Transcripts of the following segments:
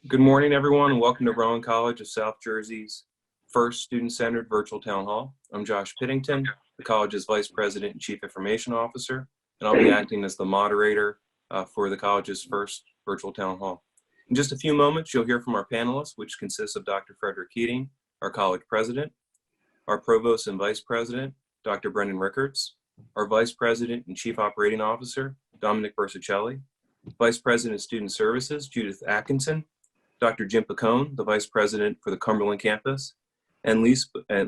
Good morning, everyone, and welcome to Rowan College of South Jersey's first student-centered virtual town hall. I'm Josh Piddington, the college's Vice President and Chief Information Officer, and I'll be acting as the moderator for the college's first virtual town hall. In just a few moments, you'll hear from our panelists, which consists of Dr. Frederick Keating, our college president, our provost and vice president, Dr. Brendan Rickards, our vice president and chief operating officer, Dominic Bersicelli, vice president of student services, Judith Atkinson, Dr. Jim Picone, the vice president for the Cumberland campus, and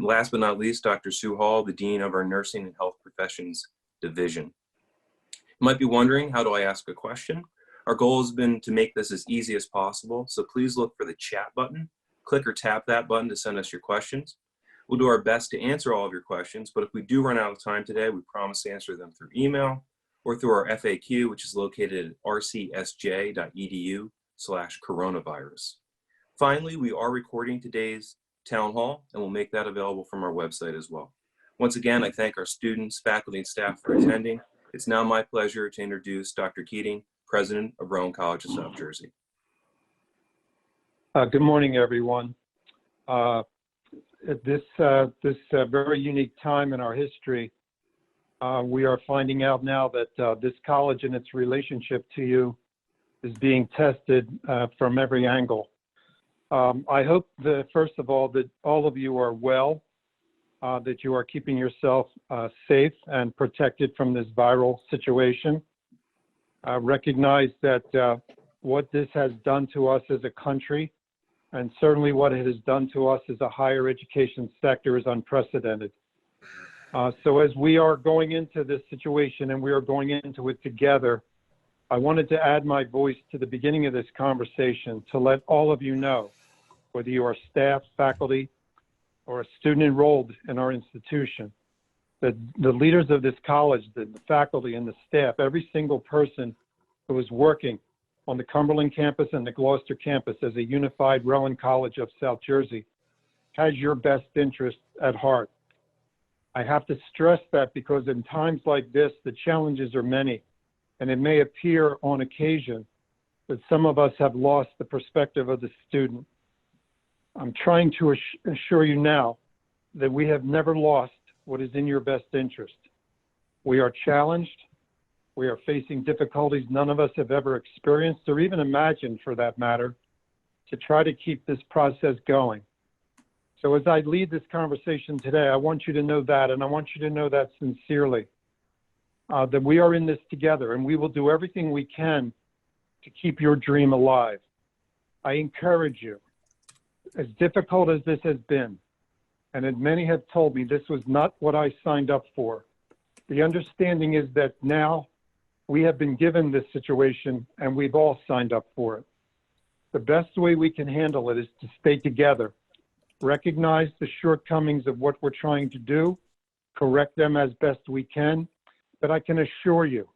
last but not least, Dr. Sue Hall, the dean of our nursing and health professions division. You might be wondering, how do I ask a question? Our goal has been to make this as easy as possible, so please look for the chat button. Click or tap that button to send us your questions. We'll do our best to answer all of your questions, but if we do run out of time today, we promise to answer them through email or through our FAQ, which is located at rcsj.edu/coronavirus. Finally, we are recording today's town hall and we'll make that available from our website as well. Once again, I thank our students, faculty, and staff for attending. It's now my pleasure to introduce Dr. Keating, President of Rowan College of South Jersey. Good morning, everyone. At this very unique time in our history, we are finding out now that this college and its relationship to you is being tested from every angle. I hope that, first of all, that all of you are well, that you are keeping yourself safe and protected from this viral situation. Recognize that what this has done to us as a country, and certainly what it has done to us as a higher education sector, is unprecedented. So as we are going into this situation and we are going into it together, I wanted to add my voice to the beginning of this conversation to let all of you know, whether you are staff, faculty, or a student enrolled in our institution, that the leaders of this college, the faculty and the staff, every single person who is working on the Cumberland campus and the Gloucester campus as a unified Rowan College of South Jersey has your best interest at heart. I have to stress that because in times like this, the challenges are many, and it may appear on occasion that some of us have lost the perspective of the student. I'm trying to assure you now that we have never lost what is in your best interest. We are challenged. We are facing difficulties none of us have ever experienced or even imagined, for that matter, to try to keep this process going. So as I lead this conversation today, I want you to know that, and I want you to know that sincerely, that we are in this together, and we will do everything we can to keep your dream alive. I encourage you, as difficult as this has been, and as many have told me, this was not what I signed up for. The understanding is that now we have been given this situation and we've all signed up for it. The best way we can handle it is to stay together, recognize the shortcomings of what we're trying to do, correct them as best we can, but I can assure you,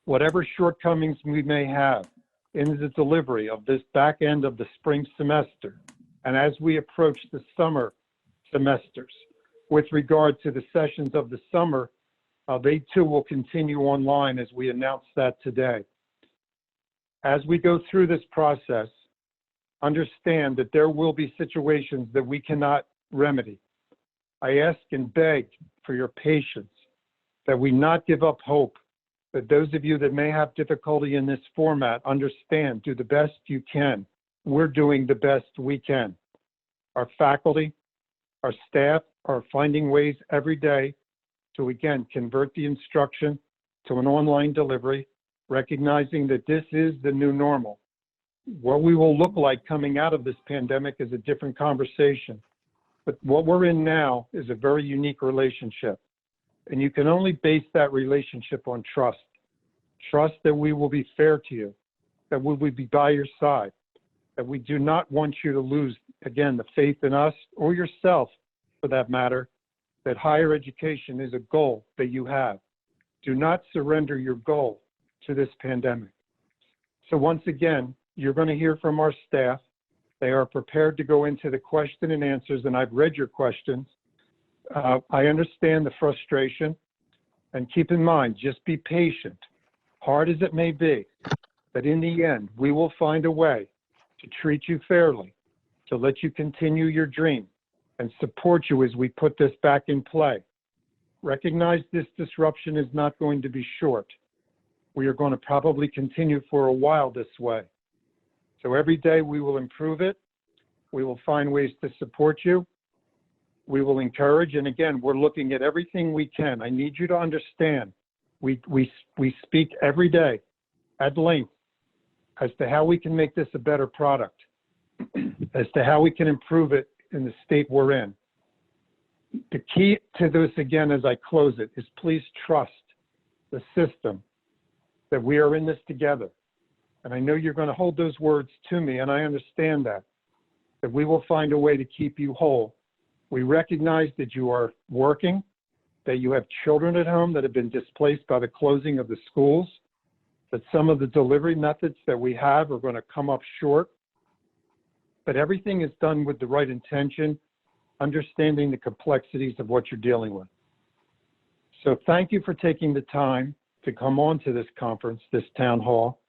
whatever shortcomings we may have in the delivery of this back end of the spring semester, and as we approach the summer semesters, with regard to the sessions of the summer, they too will continue online as we announce that today. As we go through this process, understand that there will be situations that we cannot remedy. I ask and beg for your patience, that we not give up hope, that those of you that may have difficulty in this format understand, do the best you can. We're doing the best we can. Our faculty, our staff are finding ways every day to, again, convert the instruction to an online delivery, recognizing that this is the new normal. What we will look like coming out of this pandemic is a different conversation. But what we're in now is a very unique relationship. And you can only base that relationship on trust. Trust that we will be fair to you, that we will be by your side, that we do not want you to lose, again, the faith in us or yourself, for that matter, that higher education is a goal that you have. Do not surrender your goal to this pandemic. So once again, you're going to hear from our staff. They are prepared to go into the question and answers, and I've read your questions. I understand the frustration, and keep in mind, just be patient, hard as it may be, that in the end, we will find a way to treat you fairly, to let you continue your dream, and support you as we put this back in play. Recognize this disruption is not going to be short. We are going to probably continue for a while this way. So every day we will improve it. We will find ways to support you. We will encourage, and again, we're looking at everything we can. I need you to understand, we speak every day at length as to how we can make this a better product, as to how we can improve it in the state we're in. The key to this, again, as I close it, is please trust the system that we are in this together. And I know you're going to hold those words to me, and I understand that we will find a way to keep you whole. We recognize that you are working, that you have children at home that have been displaced by the closing of the schools, that some of the delivery methods that we have are going to come up short. But everything is done with the right intention, understanding the complexities of what you're dealing with. So thank you for taking the time to come on to this conference, this town hall.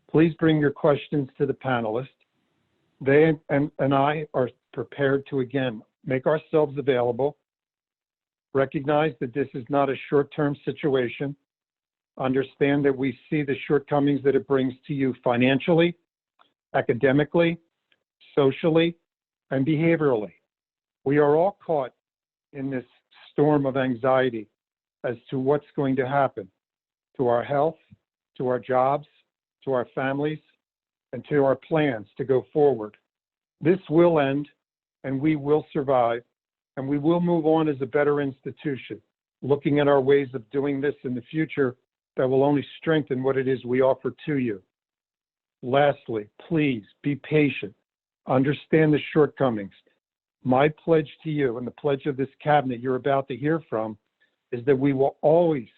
Please bring your questions to the panelists. They and I are prepared to, again, make ourselves available. Recognize that this is not a short-term situation. Understand that we see the shortcomings that it brings to you financially, academically, socially, and behaviorally. We are all caught in this storm of anxiety as to what's going to happen to our health, to our jobs, to our families, and to our plans to go forward. This will end, and we will survive, and we will move on as a better institution, looking at our ways of doing this in the future that will only strengthen what it is we offer to you. Lastly, please be patient. Understand the shortcomings. My pledge to you and the pledge of this cabinet you're about to hear from is that we will always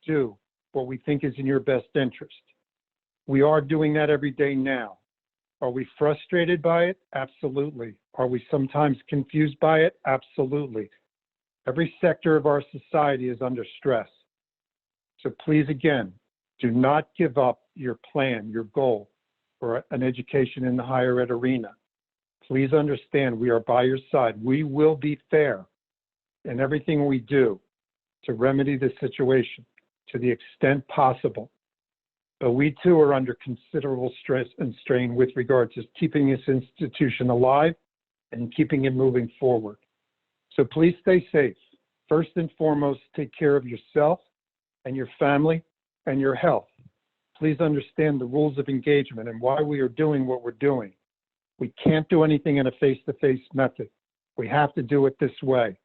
do what we think is in your best interest. We are doing that every day now. Are we frustrated by it? Absolutely. Are we sometimes confused by it? Absolutely. Every sector of our society is under stress. So please, again, do not give up your plan, your goal for an education in the higher ed arena. Please understand we are by your side. We will be fair in everything we do to remedy the situation to the extent possible. But we too are under considerable stress and strain with regard to keeping this institution alive and keeping it moving forward. So please stay safe. First and foremost, take care of yourself and your family and your health. Please understand the rules of engagement and why we are doing what we're doing. We can't do anything in a face-to-face method. We have to do it this way.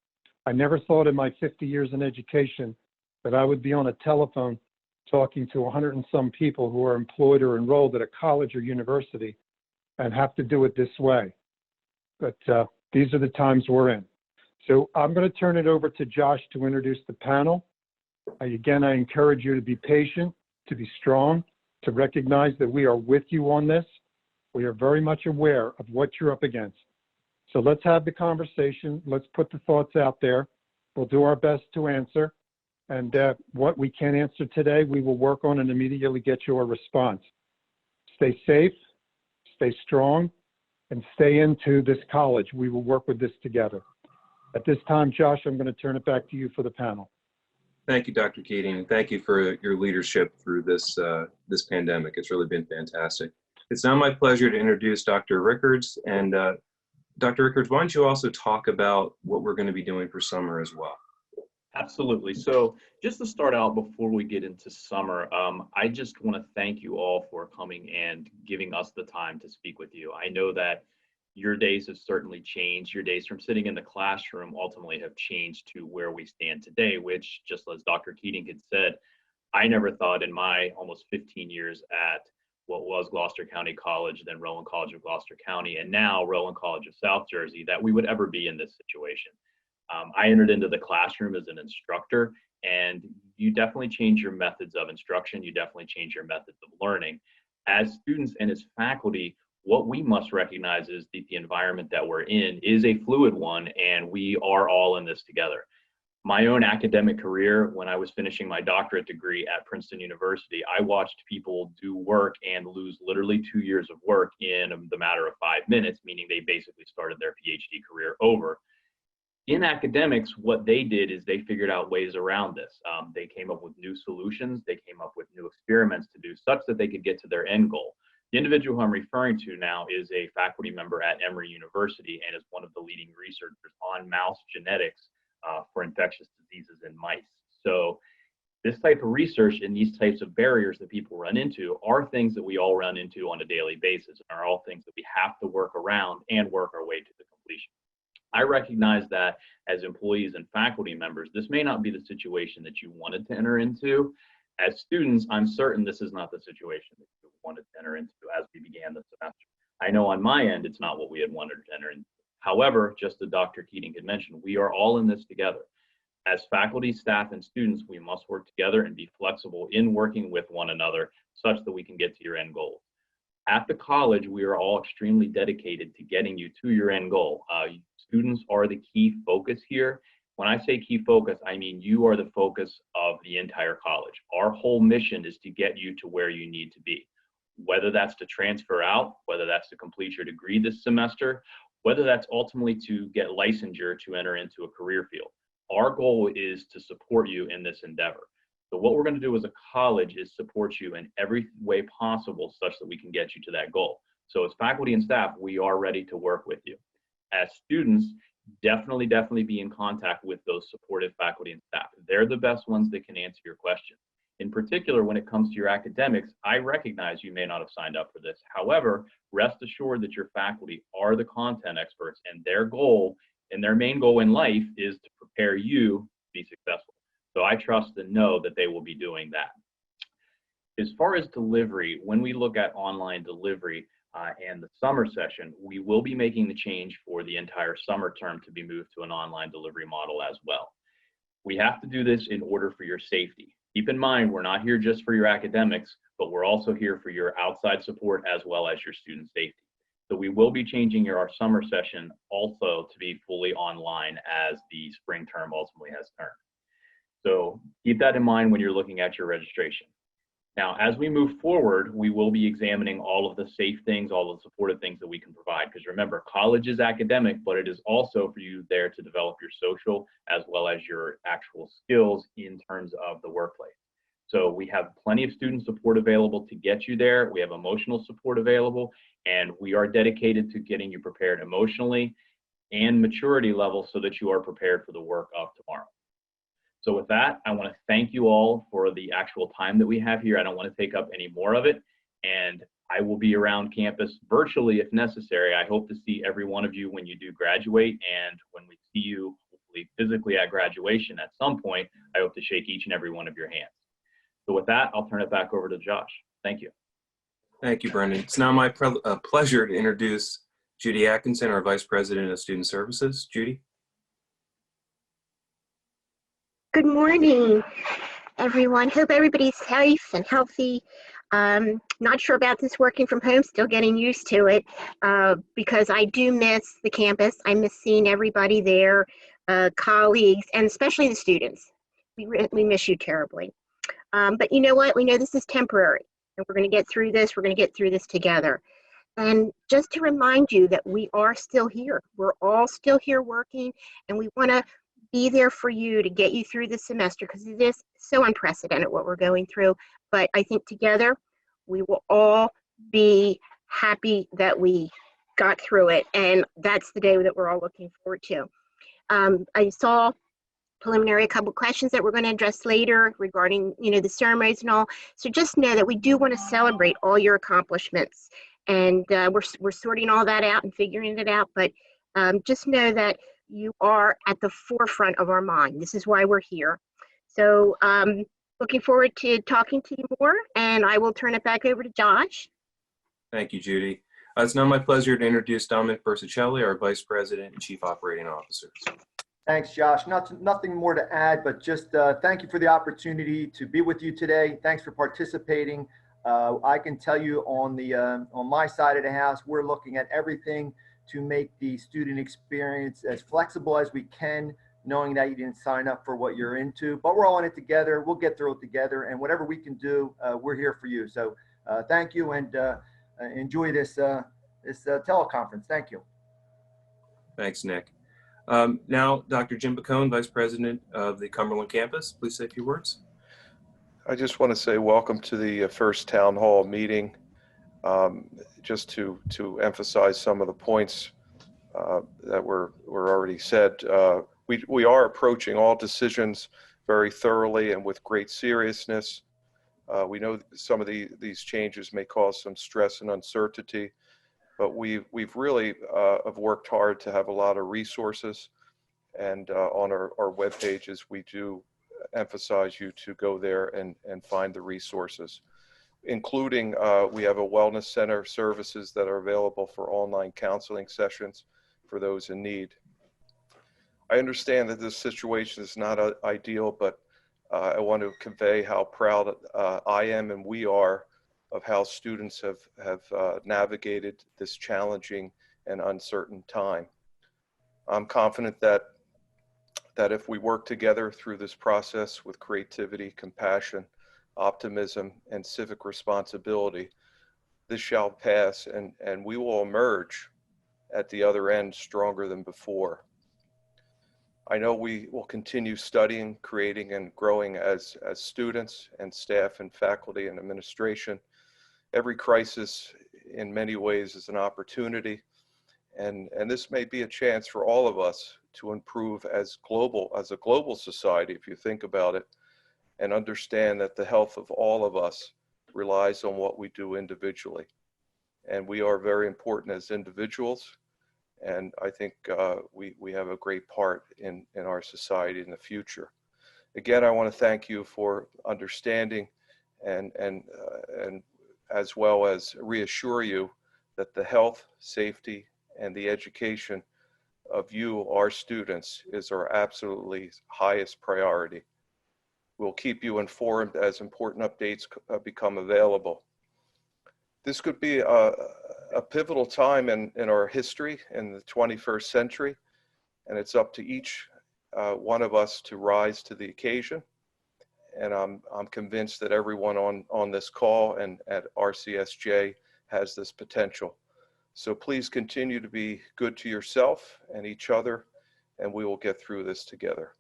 I never thought in my 50 years in education that I would be on a telephone talking to 100 and some people who are employed or enrolled at a college or university and have to do it this way. But these are the times we're in. So I'm going to turn it over to Josh to introduce the panel. Again, I encourage you to be patient, to be strong, to recognize that we are with you on this. We are very much aware of what you're up against. So let's have the conversation. Let's put the thoughts out there. We'll do our best to answer. And what we can answer today, we will work on and immediately get you a response. Stay safe, stay strong, and stay into this college. We will work with this together. At this time, Josh, I'm going to turn it back to you for the panel. Thank you, Dr. Keating, and thank you for your leadership through this, this pandemic. It's really been fantastic. It's now my pleasure to introduce Dr. Rickards. And Dr. Rickards, why don't you also talk about what we're going to be doing for summer as well? Absolutely. So just to start out before we get into summer, I just want to thank you all for coming and giving us the time to speak with you. I know that your days have certainly changed. Your days from sitting in the classroom ultimately have changed to where we stand today, which, just as Dr. Keating had said, I never thought in my almost 15 years at what was Gloucester County College, then Rowan College of Gloucester County, and now Rowan College of South Jersey, that we would ever be in this situation. I entered into the classroom as an instructor, and you definitely change your methods of instruction. You definitely change your methods of learning. As students and as faculty, what we must recognize is that the environment that we're in is a fluid one, and we are all in this together. My own academic career, when I was finishing my doctorate degree at Princeton University, I watched people do work and lose literally 2 years of work in the matter of 5 minutes, meaning they basically started their PhD career over. In academics, what they did is they figured out ways around this. They came up with new solutions. They came up with new experiments to do such that they could get to their end goal. The individual who I'm referring to now is a faculty member at Emory University and is one of the leading researchers on mouse genetics for infectious diseases in mice. So this type of research and these types of barriers that people run into are things that we all run into on a daily basis and are all things that we have to work around and work our way to the completion. I recognize that as employees and faculty members, this may not be the situation that you wanted to enter into. As students, I'm certain this is not the situation that you wanted to enter into as we began the semester. I know on my end, it's not what we had wanted to enter into. However, just as Dr. Keating had mentioned, we are all in this together. As faculty, staff, and students, we must work together and be flexible in working with one another such that we can get to your end goals. At the college, we are all extremely dedicated to getting you to your end goal. Students are the key focus here. When I say key focus, I mean you are the focus of the entire college. Our whole mission is to get you to where you need to be, whether that's to transfer out, whether that's to complete your degree this semester, whether that's ultimately to get licensure to enter into a career field. Our goal is to support you in this endeavor. So what we're going to do as a college is support you in every way possible such that we can get you to that goal. So as faculty and staff, we are ready to work with you. As students, definitely be in contact with those supportive faculty and staff. They're the best ones that can answer your questions. In particular, when it comes to your academics, I recognize you may not have signed up for this. However, rest assured that your faculty are the content experts, and their goal and their main goal in life is to prepare you to be successful. So I trust and know that they will be doing that. As far as delivery, when we look at online delivery and the summer session, we will be making the change for the entire summer term to be moved to an online delivery model as well. We have to do this in order for your safety. Keep in mind, we're not here just for your academics, but we're also here for your outside support as well as your student safety. So we will be changing our summer session also to be fully online as the spring term ultimately has turned. So keep that in mind when you're looking at your registration. Now, as we move forward, we will be examining all of the safe things, all of the supportive things that we can provide. Because remember, college is academic, but it is also for you there to develop your social as well as your actual skills in terms of the workplace. So we have plenty of student support available to get you there. We have emotional support available, and we are dedicated to getting you prepared emotionally and maturity level so that you are prepared for the work of tomorrow. So with that, I want to thank you all for the actual time that we have here. I don't want to take up any more of it, and I will be around campus virtually if necessary. I hope to see every one of you when you do graduate, and when we see you hopefully physically at graduation at some point, I hope to shake each and every one of your hands. So with that, I'll turn it back over to Josh. Thank you. Thank you, Brendan. It's now my pleasure to introduce Judy Atkinson, our Vice President of Student Services. Judy. Good morning, everyone. Hope everybody's safe and healthy. Not sure about this working from home, still getting used to it because I do miss the campus. I miss seeing everybody there, colleagues, and especially the students. We miss you terribly. But you know what? We know this is temporary, and we're going to get through this. We're going to get through this together. And just to remind you that we are still here. We're all still here working, and we want to be there for you to get you through the semester because it is so unprecedented what we're going through. But I think together we will all be happy that we got through it, and that's the day that we're all looking forward to. I saw preliminary a couple questions that we're going to address later regarding the ceremonies and all. So just know that we do want to celebrate all your accomplishments, and we're sorting all that out and figuring it out. But just know that you are at the forefront of our mind. This is why we're here. So looking forward to talking to you more, and I will turn it back over to Josh. Thank you, Judy. It's now my pleasure to introduce Dominic Bersicelli, our Vice President and Chief Operating Officer. Thanks, Josh. Nothing more to add, but just thank you for the opportunity to be with you today. Thanks for participating. I can tell you on my side of the house, we're looking at everything to make the student experience as flexible as we can knowing that you didn't sign up for what you're into, but we're all in it together. We'll get through it together, and whatever we can do, we're here for you. So thank you, and enjoy this teleconference. Thank you. Thanks, Nick. Now, Dr. Jim Bacone, Vice President of the Cumberland campus, please say a few words. I just want to say welcome to the first town hall meeting. Just to emphasize some of the points that were already said, we are approaching all decisions very thoroughly and with great seriousness. We know some of these changes may cause some stress and uncertainty, but we've really have worked hard to have a lot of resources, and on our web pages we do emphasize you to go there and find the resources, including we have a wellness center services that are available for online counseling sessions for those in need. I understand that this situation is not ideal, but I want to convey how proud I am and we are of how students have navigated this challenging and uncertain time. I'm confident that if we work together through this process with creativity, compassion, optimism, and civic responsibility, this shall pass, and we will emerge at the other end stronger than before. I know we will continue studying, creating, and growing as students and staff and faculty and administration. Every crisis in many ways is an opportunity, and this may be a chance for all of us to improve as a global society, if you think about it, and understand that the health of all of us relies on what we do individually. And we are very important as individuals, and I think we have a great part in our society in the future. Again, I want to thank you for understanding and as well as reassure you that the health, safety, and the education of you, our students, is our absolutely highest priority. We'll keep you informed as important updates become available. This could be a pivotal time in our history in the 21st century, and it's up to each one of us to rise to the occasion. And I'm convinced that everyone on this call and at RCSJ has this potential. So please continue to be good to yourself and each other, and we will get through this together.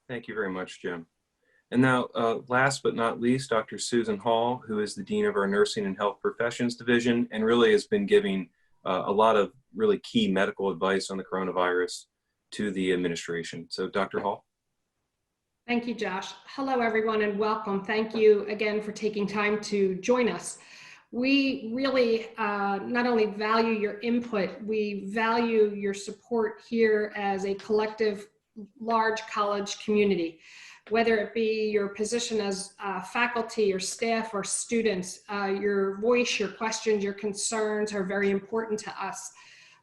Thank you very much, Jim. And now, last but not least, Dr. Susan Hall, who is the Dean of our Nursing and Health Professions Division, and really has been giving a lot of really key medical advice on the coronavirus to the administration. So, Dr. Hall. Thank you, Josh. Hello, everyone, and welcome. Thank you again for taking time to join us. We really not only value your input, we value your support here as a collective, large college community. Whether it be your position as faculty or staff or students, your voice, your questions, your concerns are very important to us.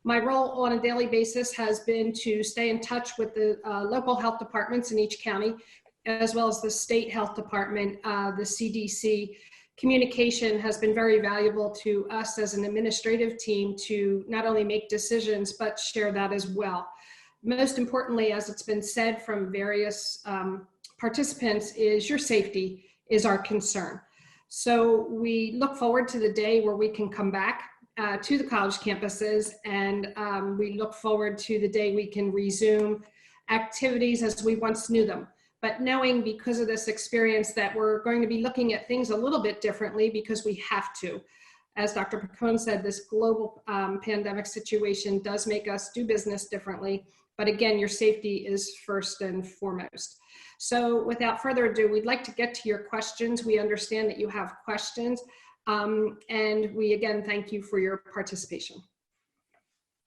My role on a daily basis has been to stay in touch with the local health departments in each county, as well as the state health department, the CDC. Communication has been very valuable to us as an administrative team to not only make decisions, but share that as well. Most importantly, as it's been said from various participants, is your safety is our concern. So we look forward to the day where we can come back to the college campuses, and we look forward to the day we can resume activities as we once knew them. But knowing, because of this experience, that we're going to be looking at things a little bit differently because we have to. As Dr. Bacone said, this global pandemic situation does make us do business differently. But again, your safety is first and foremost. So without further ado, we'd like to get to your questions. We understand that you have questions. And we again thank you for your participation.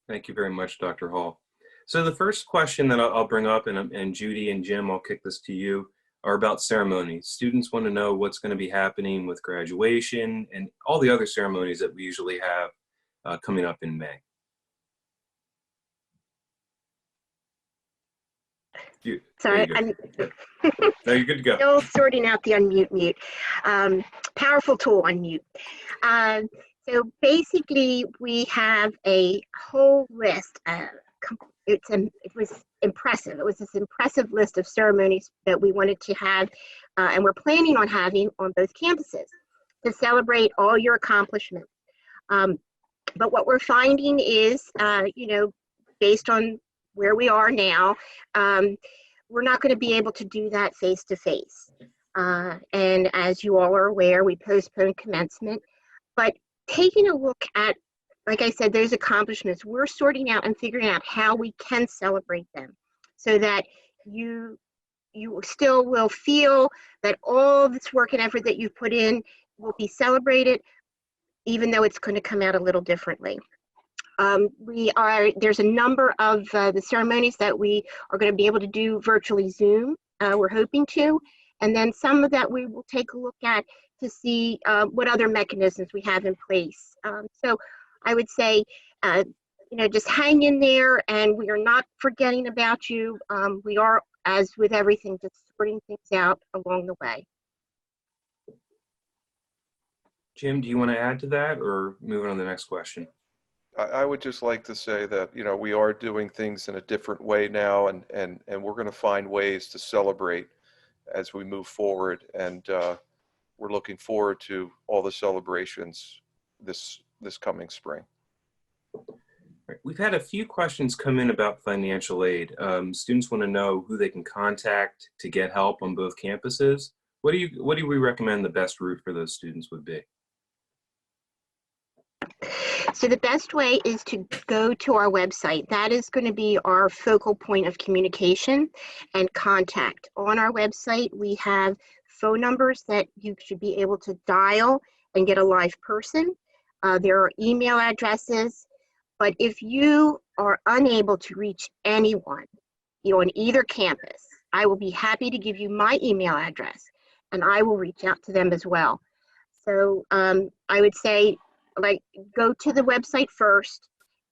Thank you very much, Dr. Hall. So the first question that I'll bring up, and Judy and Jim, I'll kick this to you, are about ceremonies. Students want to know what's going to be happening with graduation and all the other ceremonies that we usually have coming up in May. Sorry, No, you're good to go. Still sorting out the unmute mute. Powerful tool, unmute. So basically, we have a whole list, it was impressive. It was this impressive list of ceremonies that we wanted to have, and we're planning on having on both campuses to celebrate all your accomplishments. But what we're finding is, based on where we are now, we're not going to be able to do that face to face. And as you all are aware, we postponed commencement. But taking a look at, like I said, those accomplishments, we're sorting out and figuring out how we can celebrate them so that you still will feel that all this work and effort that you've put in will be celebrated, even though it's going to come out a little differently. There's a number of the ceremonies that we are going to be able to do virtually Zoom. We're hoping to, and then some of that we will take a look at to see what other mechanisms we have in place. So I would say, just hang in there, and we are not forgetting about you. We are, as with everything, just sorting things out along the way. Jim, do you want to add to that or move on to the next question? I would just like to say that, we are doing things in a different way now, and we're going to find ways to celebrate as we move forward. And we're looking forward to all the celebrations this coming spring. We've had a few questions come in about financial aid. Students want to know who they can contact to get help on both campuses. What do we recommend the best route for those students would be? So the best way is to go to our website. That is going to be our focal point of communication and contact. On our website, we have phone numbers that you should be able to dial and get a live person. There are email addresses, but if you are unable to reach anyone, on either campus, I will be happy to give you my email address, and I will reach out to them as well. So I would say, go to the website first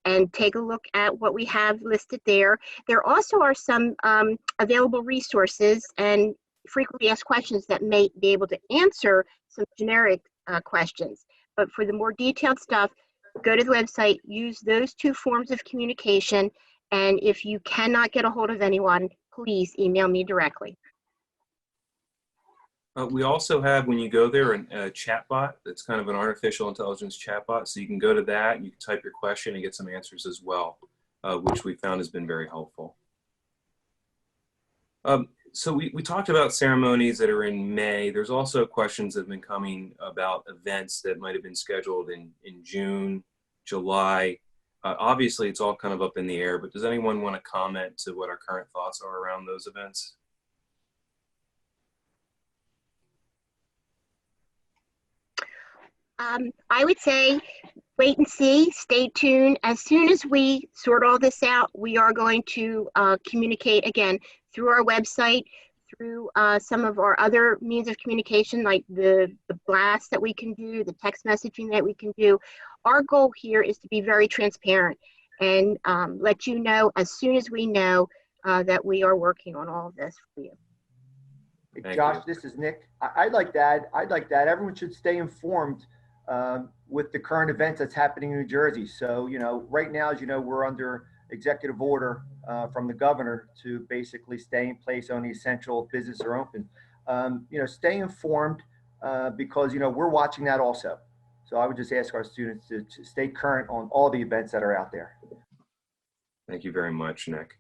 and take a look at what we have listed there. There also are some available resources and frequently asked questions that may be able to answer some generic questions. But for the more detailed stuff, go to the website, use those two forms of communication, and if you cannot get a hold of anyone, please email me directly. We also have, when you go there, a chat bot that's kind of an artificial intelligence chat bot. So you can go to that and you can type your question and get some answers as well, which we found has been very helpful. So we talked about ceremonies that are in May. There's also questions that have been coming about events that might have been scheduled in June, July. Obviously, it's all kind of up in the air, but does anyone want to comment to what our current thoughts are around those events? I would say wait and see, stay tuned. As soon as we sort all this out, we are going to communicate again through our website, through some of our other means of communication, like the blast that we can do, the text messaging that we can do. Our goal here is to be very transparent and let you know as soon as we know that we are working on all of this for you. Thank Josh, you. this is Nick. I'd like that. Everyone should stay informed with the current events that's happening in New Jersey. So, right now, as you know, we're under executive order from the governor to basically stay in place, only essential business are open. Stay informed because, we're watching that also. So I would just ask our students to stay current on all the events that are out there. Thank you very much, Nick.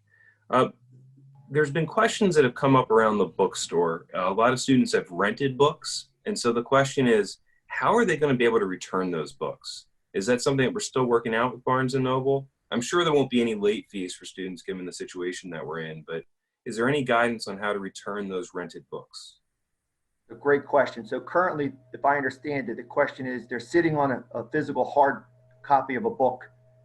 There's been questions that have come up around the bookstore. A lot of students have rented books. And so the question is, how are they going to be able to return those books? Is that something that we're still working out with Barnes & Noble? I'm sure there won't be any late fees for students given the situation that we're in, but is there any guidance on how to return those rented books? A great question. So currently, if I understand it, the question is they're sitting on a physical hard copy of a book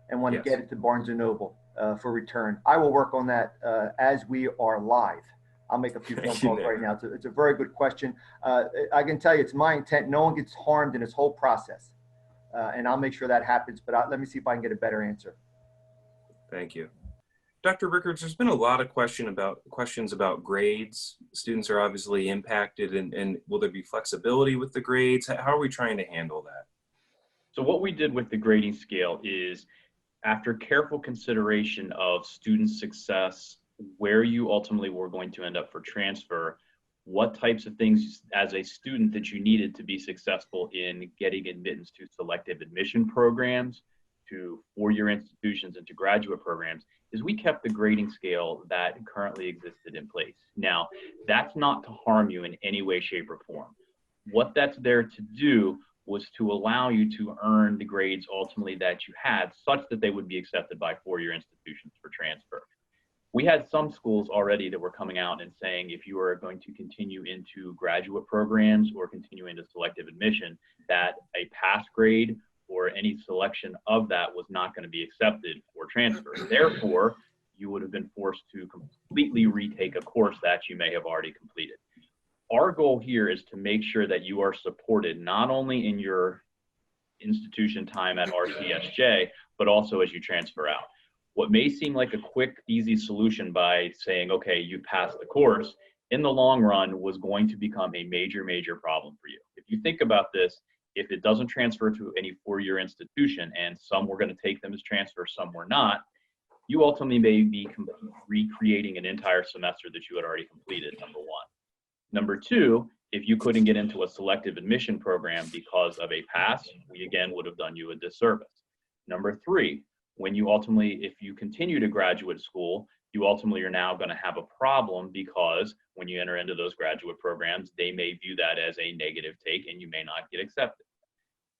and want to get it to Barnes & Noble for return. I will work on that as we are live. I'll make a few phone calls right now. It's a very good question. I can tell you it's my intent. No one gets harmed in this whole process. And I'll make sure that happens, but let me see if I can get a better answer. Thank you. Dr. Rickards, there's been a lot of questions about grades. Students are obviously impacted, and will there be flexibility with the grades? How are we trying to handle that? So what we did with the grading scale is After careful consideration of student success, where you ultimately were going to end up for transfer, what types of things as a student that you needed to be successful in getting admittance to selective admission programs, to four-year institutions, and to graduate programs, is we kept the grading scale that currently existed in place. Now, that's not to harm you in any way, shape, or form. What that's there to do was to allow you to earn the grades ultimately that you had, such that they would be accepted by four-year institutions for transfer. We had some schools already that were coming out and saying if you are going to continue into graduate programs or continue into selective admission, that a pass grade or any selection of that was not going to be accepted for transfer. Therefore, you would have been forced to completely retake a course that you may have already completed. Our goal here is to make sure that you are supported not only in your institution time at RCSJ, but also as you transfer out. What may seem like a quick, easy solution by saying, okay, you passed the course, in the long run was going to become a major, major problem for you. If you think about this, if it doesn't transfer to any four-year institution, and some were going to take them as transfer, some were not, you ultimately may be recreating an entire semester that you had already completed, number one. Number two, if you couldn't get into a selective admission program because of a pass, we again would have done you a disservice. Number three, when you ultimately, if you continue to graduate school, you ultimately are now going to have a problem because when you enter into those graduate programs, they may view that as a negative take and you may not get accepted.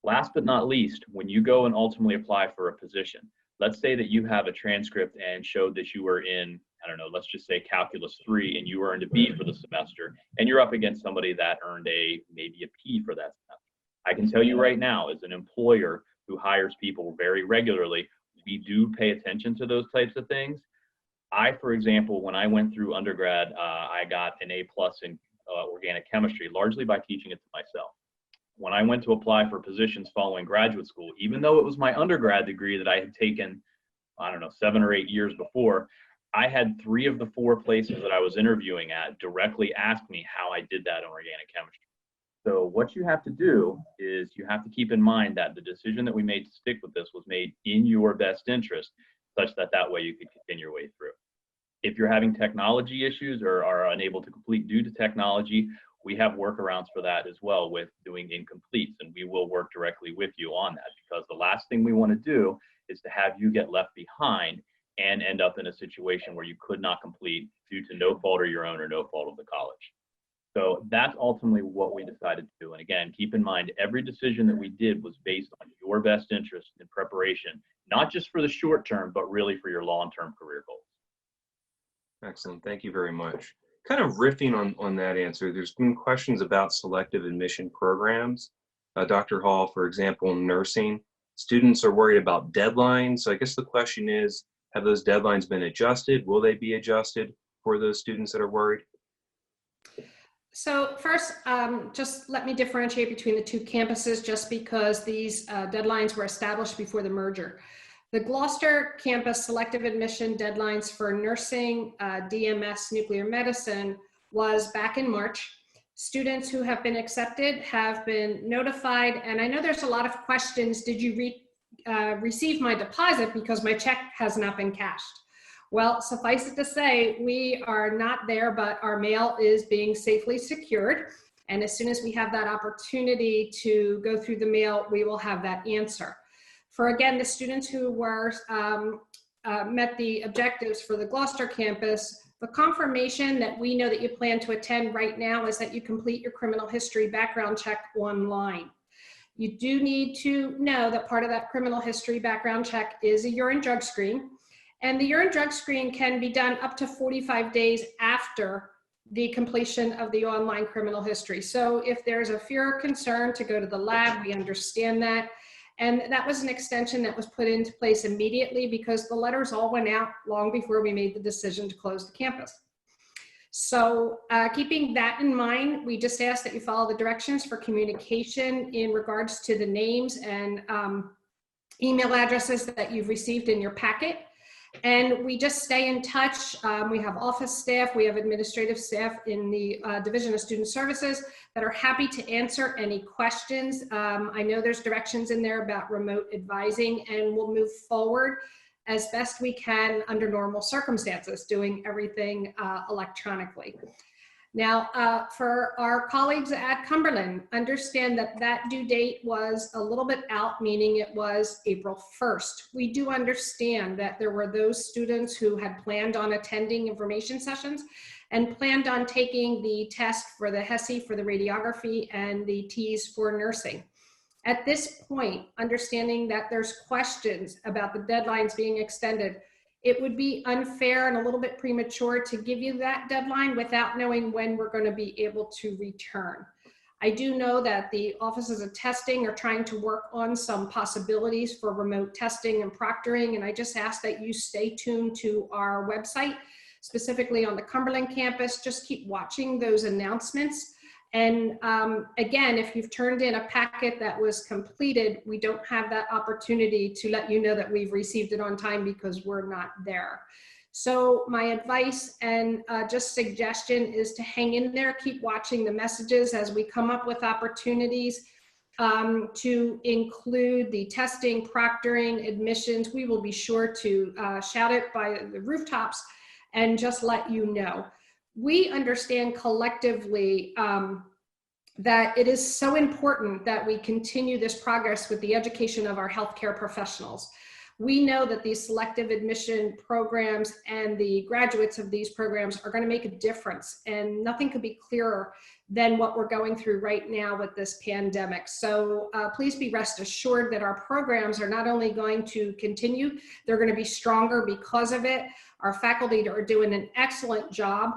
Last but not least, when you go and ultimately apply for a position, let's say that you have a transcript and showed that you were in, I don't know, let's just say Calculus 3 and you earned a B for the semester and you're up against somebody that earned maybe a P for that semester. I can tell you right now, as an employer who hires people very regularly, we do pay attention to those types of things. For example, when I went through undergrad, I got an A+ in organic chemistry, largely by teaching it to myself. When I went to apply for positions following graduate school, even though it was my undergrad degree that I had taken, I don't know, 7 or 8 years before, I had 3 of the 4 places that I was interviewing at directly ask me how I did that in organic chemistry. So what you have to do is you have to keep in mind that the decision that we made to stick with this was made in your best interest, such that that way you could continue your way through. If you're having technology issues or are unable to complete due to technology, we have workarounds for that as well with doing incompletes, and we will work directly with you on that, because the last thing we want to do is to have you get left behind and end up in a situation where you could not complete due to no fault of your own or no fault of the college. So that's ultimately what we decided to do. And again, keep in mind, every decision that we did was based on your best interest in preparation, not just for the short term, but really for your long-term career goals. Excellent. Thank you very much. Kind of riffing on that answer, there's been questions about selective admission programs. Dr. Hall, for example, in nursing, students are worried about deadlines. So I guess the question is, have those deadlines been adjusted? Will they be adjusted for those students that are worried? So first, just let me differentiate between the 2 campuses, just because these deadlines were established before the merger. The Gloucester campus selective admission deadlines for nursing, DMS, nuclear medicine was back in March. Students who have been accepted have been notified, and I know there's a lot of questions. Did you receive my deposit because my check has not been cashed? Well, suffice it to say, we are not there, but our mail is being safely secured. And as soon as we have that opportunity to go through the mail, we will have that answer. For, again, the students who were met the objectives for the Gloucester campus, the confirmation that we know that you plan to attend right now is that you complete your criminal history background check online. You do need to know that part of that criminal history background check is a urine drug screen. And the urine drug screen can be done up to 45 days after the completion of the online criminal history. So if there's a fear or concern to go to the lab, we understand that. And that was an extension that was put into place immediately because the letters all went out long before we made the decision to close the campus. So keeping that in mind, we just ask that you follow the directions for communication in regards to the names and email addresses that you've received in your packet. And we just stay in touch. We have office staff, we have administrative staff in the Division of Student Services that are happy to answer any questions. I know there's directions in there about remote advising, and we'll move forward as best we can under normal circumstances, doing everything electronically. Now, for our colleagues at Cumberland, understand that that due date was a little bit out, meaning it was April 1st. We do understand that there were those students who had planned on attending information sessions and planned on taking the test for the HESI for the radiography and the TEAS for nursing. At this point, understanding that there's questions about the deadlines being extended, it would be unfair and a little bit premature to give you that deadline without knowing when we're going to be able to return. I do know that the offices of testing are trying to work on some possibilities for remote testing and proctoring, and I just ask that you stay tuned to our website, specifically on the Cumberland campus. Just keep watching those announcements. And again, if you've turned in a packet that was completed, we don't have that opportunity to let you know that we've received it on time because we're not there. So my advice and just suggestion is to hang in there, keep watching the messages as we come up with opportunities to include the testing, proctoring, admissions. We will be sure to shout it by the rooftops and just let you know. We understand collectively that it is so important that we continue this progress with the education of our healthcare professionals. We know that these selective admission programs and the graduates of these programs are going to make a difference, and nothing could be clearer than what we're going through right now with this pandemic. So please be rest assured that our programs are not only going to continue, they're going to be stronger because of it. Our faculty are doing an excellent job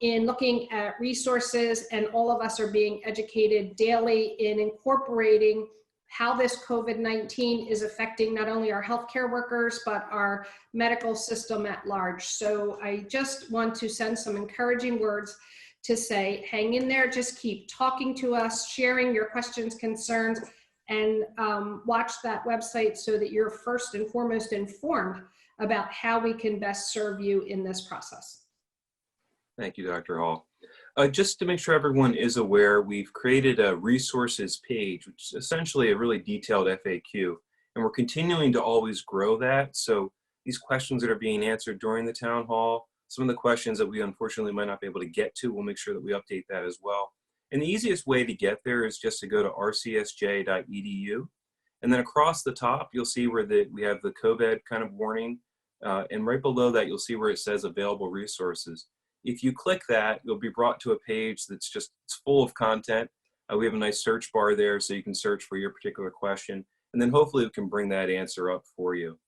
in looking at resources, and all of us are being educated daily in incorporating how this COVID-19 is affecting not only our healthcare workers, but our medical system at large. So I just want to send some encouraging words to say, hang in there, just keep talking to us, sharing your questions, concerns, and watch that website so that you're first and foremost informed about how we can best serve you in this process. Thank you, Dr. Hall. Just to make sure everyone is aware, we've created a resources page, which is essentially a really detailed FAQ, and we're continuing to always grow that. So these questions that are being answered during the town hall, some of the questions that we unfortunately might not be able to get to, we'll make sure that we update that as well. And the easiest way to get there is just to go to rcsj.edu, and then across the top, you'll see where we have the COVID kind of warning, and right below that, you'll see where it says available resources. If you click that, you'll be brought to a page that's it's full of content. We have a nice search bar there so you can search for your particular question, and then hopefully we can bring that answer up for you.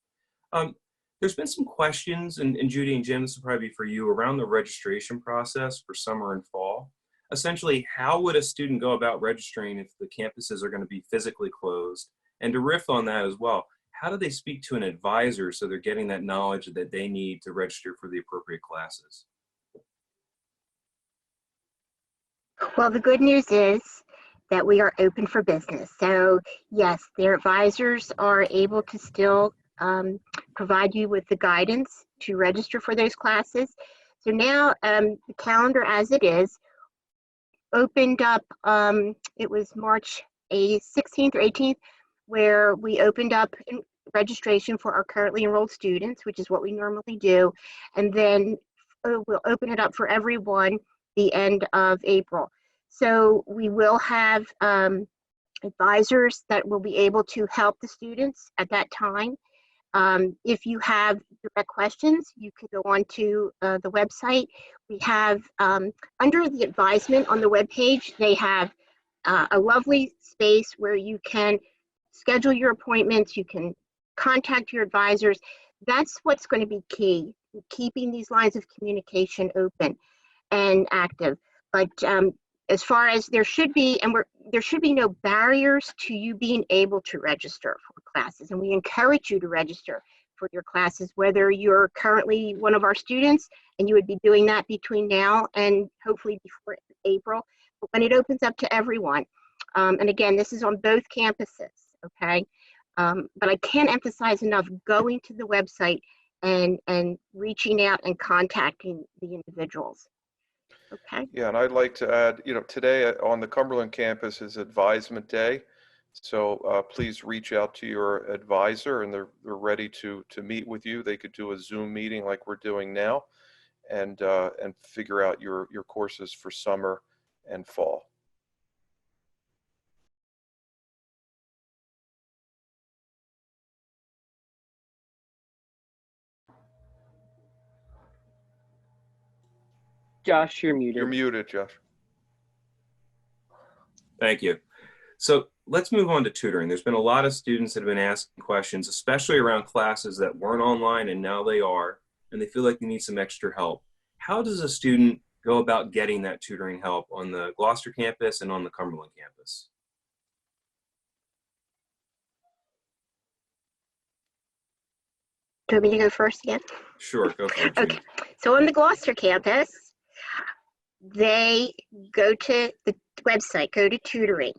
There's been some questions, and Judy and Jim, this will probably be for you, around the registration process for summer and fall. Essentially, how would a student go about registering if the campuses are going to be physically closed? And to riff on that as well, how do they speak to an advisor so they're getting that knowledge that they need to register for the appropriate classes? Well, the good news is that we are open for business. So yes, their advisors are able to still provide you with the guidance to register for those classes. So now the calendar as it is opened up, it was March 16th or 18th, where we opened up registration for our currently enrolled students, which is what we normally do. And then we'll open it up for everyone the end of April. So we will have advisors that will be able to help the students at that time. If you have direct questions, you can go on to the website. We have, under the advisement on the webpage, they have a lovely space where you can schedule your appointments, you can contact your advisors. That's what's going to be key, keeping these lines of communication open and active. But as far as there should be no barriers to you being able to register for classes, and we encourage you to register for your classes, whether you're currently one of our students and you would be doing that between now and hopefully before April, but when it opens up to everyone. And again, this is on both campuses, okay? But I can't emphasize enough going to the website and reaching out and contacting the individuals. Okay. Yeah, and I'd like to add, today on the Cumberland campus is Advisement Day. So please reach out to your advisor, and they're ready to meet with you. They could do a Zoom meeting like we're doing now, and figure out your courses for summer and fall. Josh, you're muted. You're muted, Josh. Thank you. So let's move on to tutoring. There's been a lot of students that have been asking questions, especially around classes that weren't online and now they are, and they feel like they need some extra help. How does a student go about getting that tutoring help on the Gloucester campus and on the Cumberland campus? Do you want me to go first again? Sure, go for it, Judy. Okay. So on the Gloucester campus, they go to the website, go to Tutoring,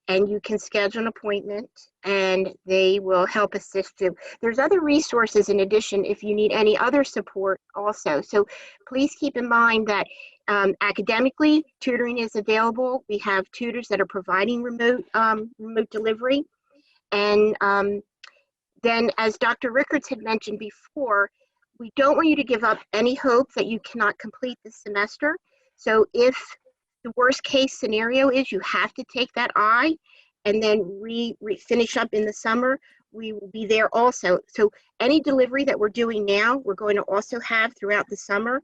and you can schedule an appointment and they will help assist you. There's other resources in addition if you need any other support also. So please keep in mind that academically, tutoring is available. We have tutors that are providing remote delivery. And then, as Dr. Rickards had mentioned before, we don't want you to give up any hope that you cannot complete the semester. So if the worst case scenario is you have to take that I and then finish up in the summer, we will be there also. So any delivery that we're doing now, we're going to also have throughout the summer.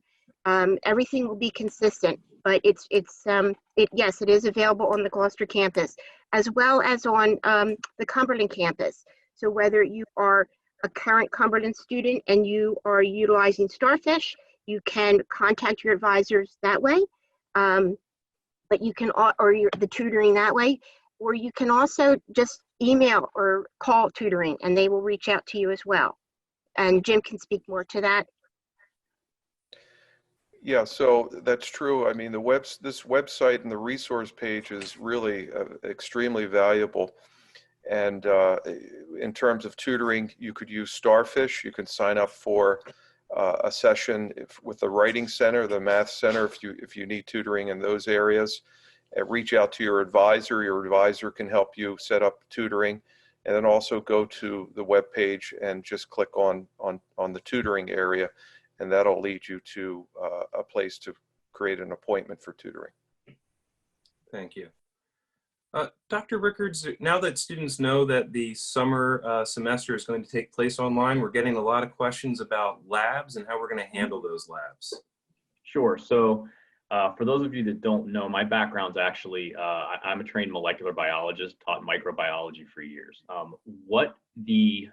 Everything will be consistent, but yes, it is available on the Gloucester campus as well as on the Cumberland campus. So whether you are a current Cumberland student and you are utilizing Starfish, you can contact your advisors that way. But you can, the tutoring that way, or you can also just email or call tutoring and they will reach out to you as well. And Jim can speak more to that. Yeah, so that's true. I mean, this website and the resource page is really extremely valuable. And in terms of tutoring, you could use Starfish. You can sign up for a session with the Writing Center, the Math Center, if you need tutoring in those areas. Reach out to your advisor. Your advisor can help you set up tutoring, and then also go to the web page and just click on the tutoring area, and that'll lead you to a place to create an appointment for tutoring. Thank you. Dr. Rickards, now that students know that the summer semester is going to take place online, we're getting a lot of questions about labs and how we're going to handle those labs. Sure. So for those of you that don't know, my background's actually, I'm a trained molecular biologist, taught microbiology for years. What the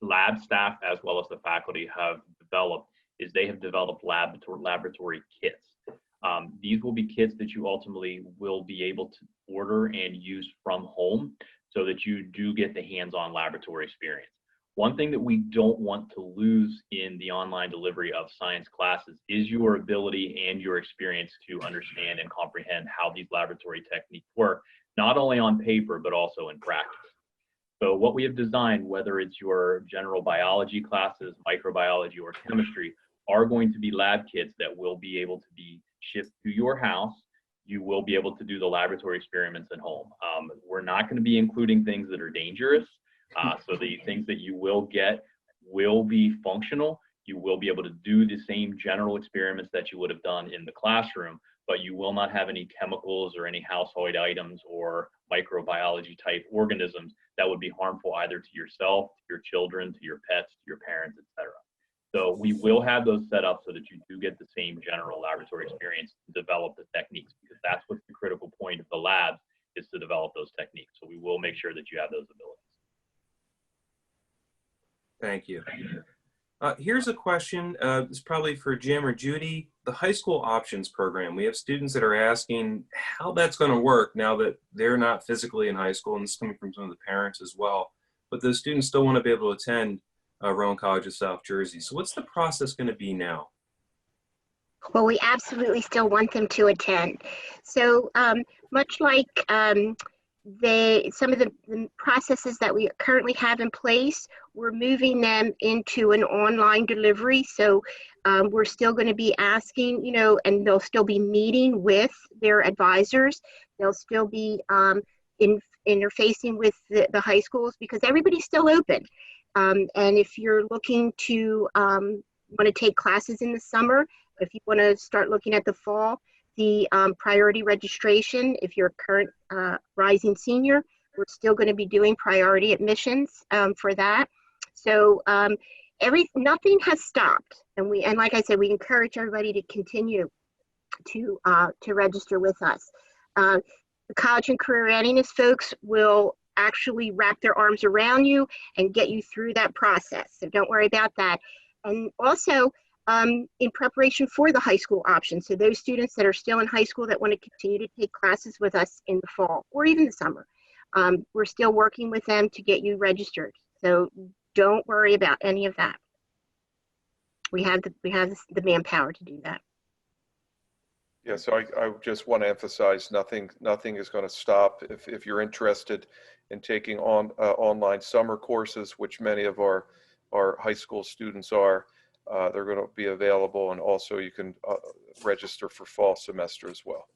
lab staff as well as the faculty have developed is they have developed laboratory kits. These will be kits that you ultimately will be able to order and use from home so that you do get the hands-on laboratory experience. One thing that we don't want to lose in the online delivery of science classes is your ability and your experience to understand and comprehend how these laboratory techniques work, not only on paper, but also in practice. So what we have designed, whether it's your general biology classes, microbiology, or chemistry, are going to be lab kits that will be able to be shipped to your house. You will be able to do the laboratory experiments at home. We're not going to be including things that are dangerous. So the things that you will get will be functional. You will be able to do the same general experiments that you would have done in the classroom, but you will not have any chemicals or any household items or microbiology type organisms that would be harmful either to yourself, to your children, to your pets, to your parents, etc. So we will have those set up so that you do get the same general laboratory experience to develop the techniques, because that's what's the critical point of the lab, is to develop those techniques. So we will make sure that you have those abilities. Thank you. Here's a question. It's probably for Jim or Judy. The high school options program. We have students that are asking how that's going to work now that they're not physically in high school, and this is coming from some of the parents as well. But those students still want to be able to attend Rowan College of South Jersey. So what's the process going to be now? Well, we absolutely still want them to attend. So much like some of the processes that we currently have in place, we're moving them into an online delivery. So we're still going to be asking, you know, and they'll still be meeting with their advisors. They'll still be interfacing with the high schools, because everybody's still open. And if you're looking to want to take classes in the summer, if you want to start looking at the fall, the priority registration, if you're a current rising senior, we're still going to be doing priority admissions for that. So nothing has stopped, and like I said, we encourage everybody to continue to register with us. The college and career readiness folks will actually wrap their arms around you and get you through that process. So don't worry about that. And also, in preparation for the high school option. So those students that are still in high school that want to continue to take classes with us in the fall or even the summer, we're still working with them to get you registered. So don't worry about any of that. We have the manpower to do that. Yeah, so I just want to emphasize nothing is going to stop. If you're interested in taking online summer courses, which many of our high school students are, they're going to be available, and also you can register for fall semester as well.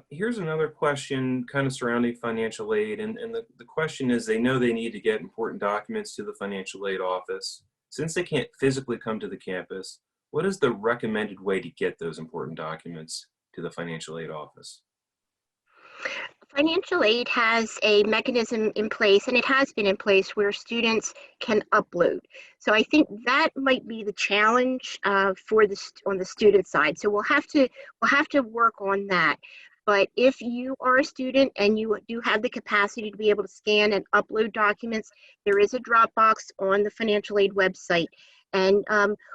Here's another question kind of surrounding financial aid, and the question is, they know they need to get important documents to the financial aid office. Since they can't physically come to the campus, what is the recommended way to get those important documents to the financial aid office? Financial aid has a mechanism in place, and it has been in place, where students can upload. So I think that might be the challenge on the student side. So we'll have to work on that. But if you are a student and you do have the capacity to be able to scan and upload documents, there is a Dropbox on the financial aid website. And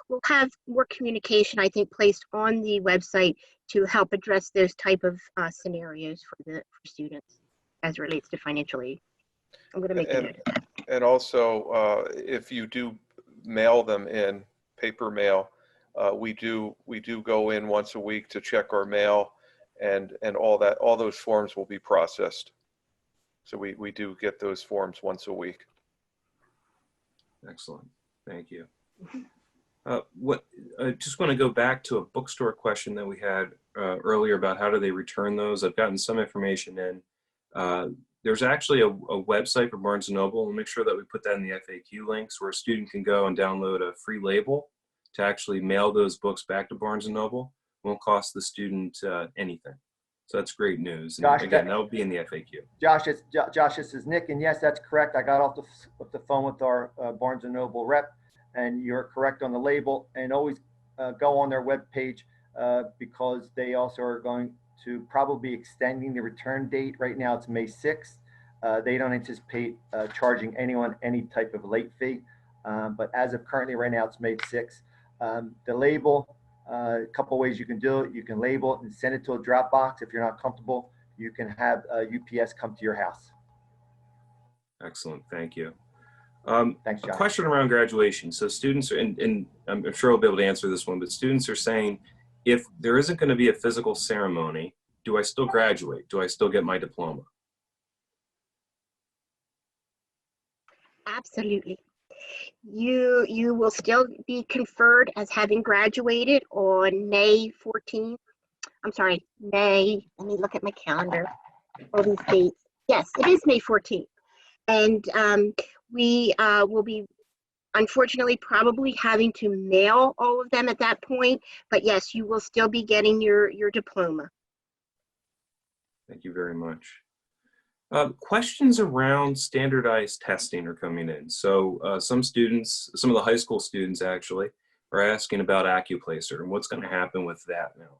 we'll have more communication, I think, placed on the website to help address those type of scenarios for students as it relates to financial aid. I'm going to make a note of that. And also, if you do mail them in paper mail, we do go in once a week to check our mail, and all those forms will be processed. So we do get those forms once a week. Excellent, thank you. I just want to go back to a bookstore question that we had earlier about how do they return those. I've gotten some information in. There's actually a website for Barnes & Noble. We'll make sure that we put that in the FAQ links, where a student can go and download a free label to actually mail those books back to Barnes & Noble. It won't cost the student anything. So that's great news. And Josh, again, that will be in the FAQ. Josh, this is Nick, and yes, that's correct. I got off the phone with our Barnes & Noble rep, and you're correct on the label. And always go on their webpage because they also are going to probably be extending the return date. Right now it's May 6th. They don't anticipate charging anyone any type of late fee, but as of currently right now it's May 6th. The label, a couple ways you can do it. You can label it and send it to a Dropbox. If you're not comfortable, you can have UPS come to your house. Excellent, thank you. Thanks, a Josh. question around graduation. So students are, and I'm sure we'll be able to answer this one, but students are saying, if there isn't going to be a physical ceremony, do I still graduate? Do I still get my diploma? Absolutely. You will still be conferred as having graduated on May 14th. I'm sorry, let me look at my calendar, all these dates. Yes, it is May 14th. And we will be, unfortunately, probably having to mail all of them at that point. But yes, you will still be getting your diploma. Thank you very much. Questions around standardized testing are coming in. So some of the high school students actually, are asking about Accuplacer and what's going to happen with that now.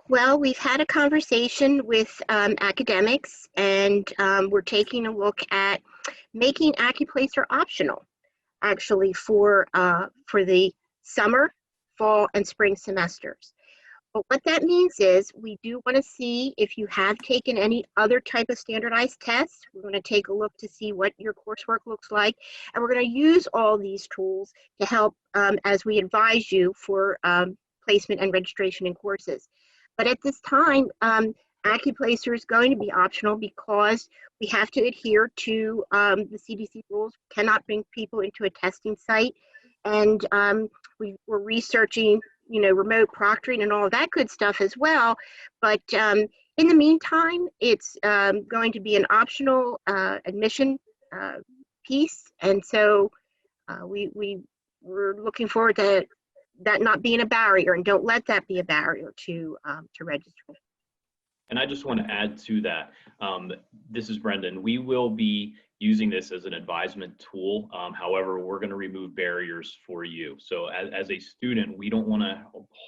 Well, we've had a conversation with academics, and we're taking a look at making Accuplacer optional, actually, for the summer, fall, and spring semesters. But what that means is we do want to see if you have taken any other type of standardized tests. We're going to take a look to see what your coursework looks like, and we're going to use all these tools to help as we advise you for placement and registration in courses. But at this time, Accuplacer is going to be optional because we have to adhere to the CDC rules. We cannot bring people into a testing site. And we're researching, remote proctoring and all of that good stuff as well. But in the meantime, it's going to be an optional admission piece. And so we're looking forward to that not being a barrier, and don't let that be a barrier to register. And I just want to add to that. This is Brendan. We will be using this as an advisement tool. However, we're going to remove barriers for you. So as a student, we don't want to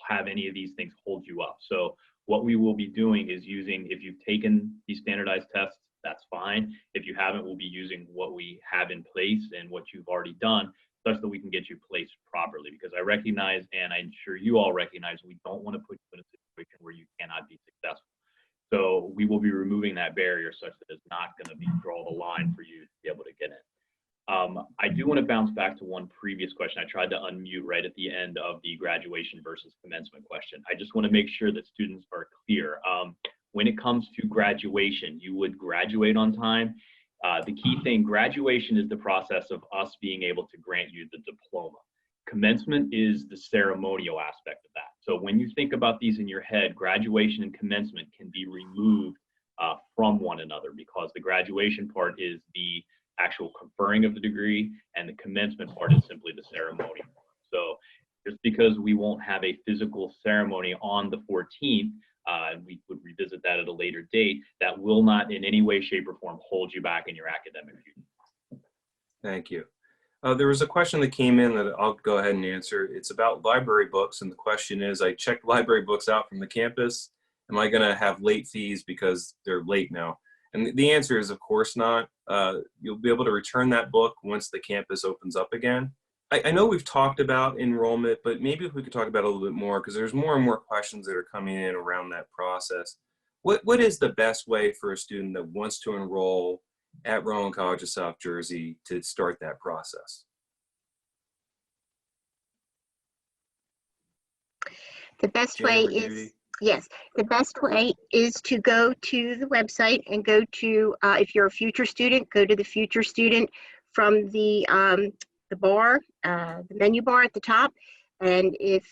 have any of these things hold you up. So what we will be doing is using, if you've taken these standardized tests, that's fine. If you haven't, we'll be using what we have in place and what you've already done, such that we can get you placed properly. Because I recognize, and I'm sure you all recognize, we don't want to put you in a situation where you cannot be successful. So we will be removing that barrier such that it's not going to be draw the line for you to be able to get in. I do want to bounce back to one previous question. I tried to unmute right at the end of the graduation versus commencement question. I just want to make sure that students are clear. When it comes to graduation, you would graduate on time. The key thing, graduation is the process of us being able to grant you the diploma. Commencement is the ceremonial aspect of that. So when you think about these in your head, graduation and commencement can be removed from one another, because the graduation part is the actual conferring of the degree, and the commencement part is simply the ceremony. So just because we won't have a physical ceremony on the 14th, we would revisit that at a later date, that will not in any way, shape, or form hold you back in your academic future. Thank you. There was a question that came in that I'll go ahead and answer. It's about library books, and the question is, I checked library books out from the campus. Am I going to have late fees because they're late now? And the answer is, of course not. You'll be able to return that book once the campus opens up again. I know we've talked about enrollment, but maybe if we could talk about it a little bit more, because there's more and more questions that are coming in around that process. What is the best way for a student that wants to enroll at Rowan College of South Jersey to start that process? The best way is, yes, the best way is to go to the website and go to, if you're a future student, go to the future student from the bar, the menu bar at the top. And if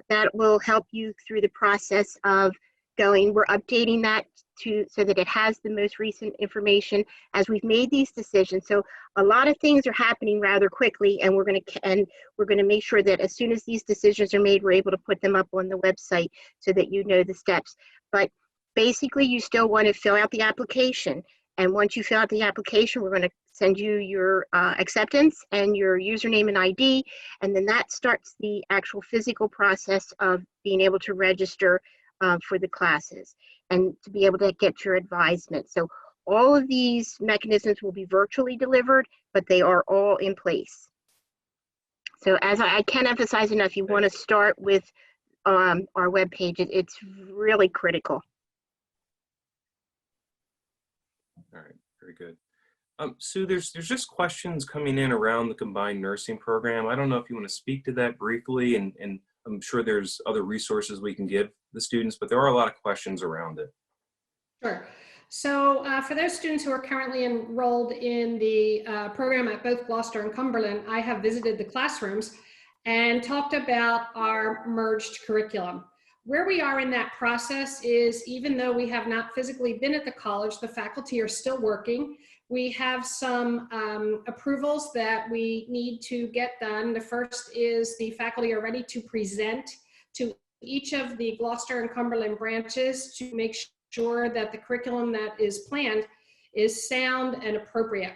that will help you through the process of going, we're updating that so that it has the most recent information as we've made these decisions. So a lot of things are happening rather quickly, and we're going to make sure that as soon as these decisions are made, we're able to put them up on the website so that you know the steps. But basically, you still want to fill out the application. And once you fill out the application, we're going to send you your acceptance and your username and ID. And then that starts the actual physical process of being able to register for the classes and to be able to get your advisement. So all of these mechanisms will be virtually delivered, but they are all in place. So as I can't emphasize enough, you want to start with our webpage. It's really critical. All right, very good. Sue, there's just questions coming in around the combined nursing program. I don't know if you want to speak to that briefly, and I'm sure there's other resources we can give the students, but there are a lot of questions around it. Sure. So for those students who are currently enrolled in the program at both Gloucester and Cumberland, I have visited the classrooms and talked about our merged curriculum. Where we are in that process is, even though we have not physically been at the college, the faculty are still working. We have some approvals that we need to get done. The first is the faculty are ready to present to each of the Gloucester and Cumberland branches to make sure that the curriculum that is planned is sound and appropriate.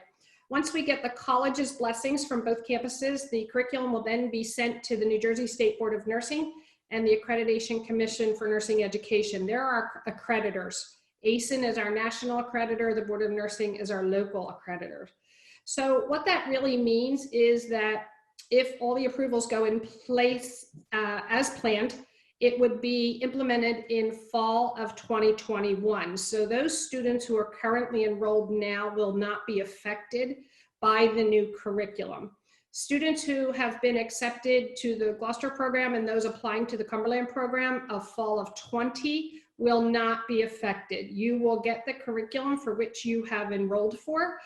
Once we get the college's blessings from both campuses, the curriculum will then be sent to the New Jersey State Board of Nursing and the Accreditation Commission for Nursing Education. There are accreditors. ASIN is our national accreditor, the Board of Nursing is our local accreditor. So what that really means is that if all the approvals go in place as planned, it would be implemented in fall of 2021. So those students who are currently enrolled now will not be affected by the new curriculum. Students who have been accepted to the Gloucester program and those applying to the Cumberland program of fall of 20 will not be affected. You will get the curriculum for which you have enrolled for,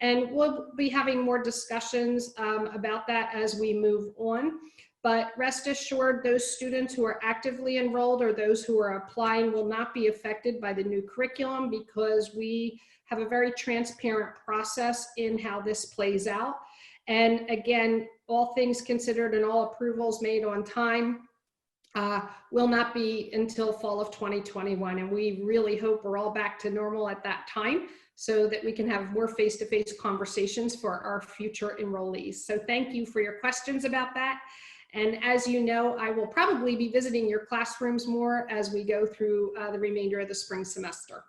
and we'll be having more discussions about that as we move on. But rest assured, those students who are actively enrolled or those who are applying will not be affected by the new curriculum, because we have a very transparent process in how this plays out. And again, all things considered and all approvals made on time will not be until fall of 2021. And we really hope we're all back to normal at that time, so that we can have more face-to-face conversations for our future enrollees. So thank you for your questions about that. And as you know, I will probably be visiting your classrooms more as we go through the remainder of the spring semester.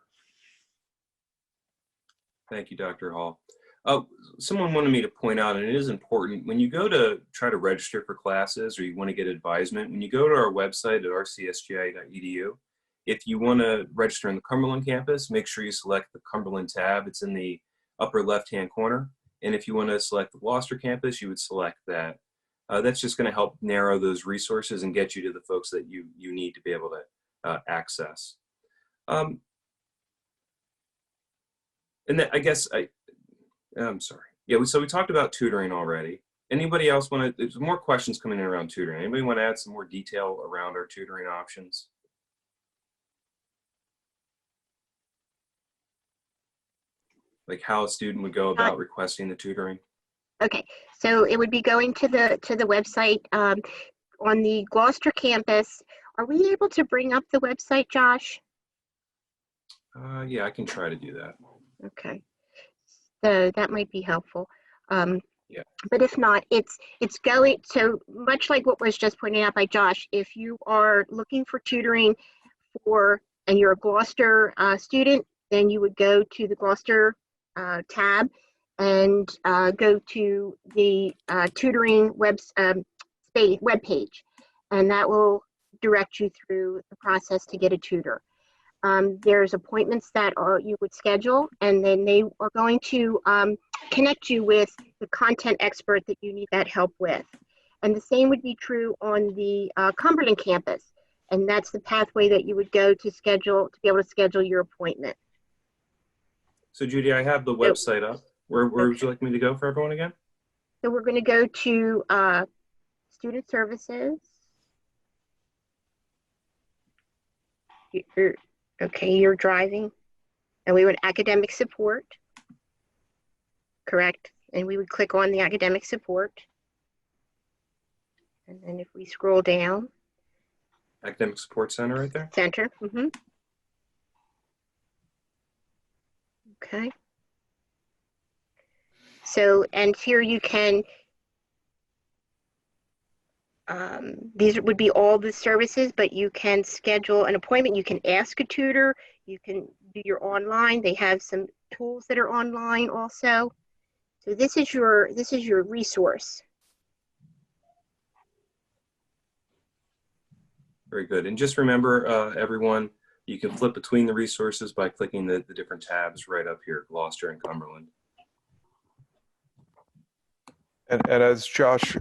Thank you, Dr. Hall. Someone wanted me to point out, and it is important, when you go to try to register for classes or you want to get advisement, when you go to our website at rcsj.edu, if you want to register in the Cumberland campus, make sure you select the Cumberland tab. It's in the upper left-hand corner. And if you want to select the Gloucester campus, you would select that. That's just going to help narrow those resources and get you to the folks that you need to be able to access. And then I guess I'm sorry. Yeah, so we talked about tutoring already. Anybody else want to, there's more questions coming in around tutoring. Anybody want to add some more detail around our tutoring options? Like how a student would go about requesting the tutoring? Okay, so it would be going to the website on the Gloucester campus. Are we able to bring up the website, Josh? Yeah, I can try to do that. Okay, so that might be helpful. Yeah. But if not, it's going, so much like what was just pointed out by Josh, if you are looking for tutoring and you're a Gloucester student, then you would go to the Gloucester tab and go to the tutoring web page, and that will direct you through the process to get a tutor. There's appointments that you would schedule, and then they are going to connect you with the content expert that you need that help with. And the same would be true on the Cumberland campus, and that's the pathway that you would go to be able to schedule your appointment. So Judy, I have the website up. Where would you like me to go for everyone again? So we're going to go to student services. You're driving, and we would academic support, correct? And we would click on the academic support. And then if we scroll down. Academic Support Center right there? Center, Okay. So, and here you can, these would be all the services, but you can schedule an appointment. You can ask a tutor. You can do your online. They have some tools that are online also. So this is your resource. Very good. And just remember, everyone, you can flip between the resources by clicking the different tabs right up here, Gloucester and Cumberland. And as Josh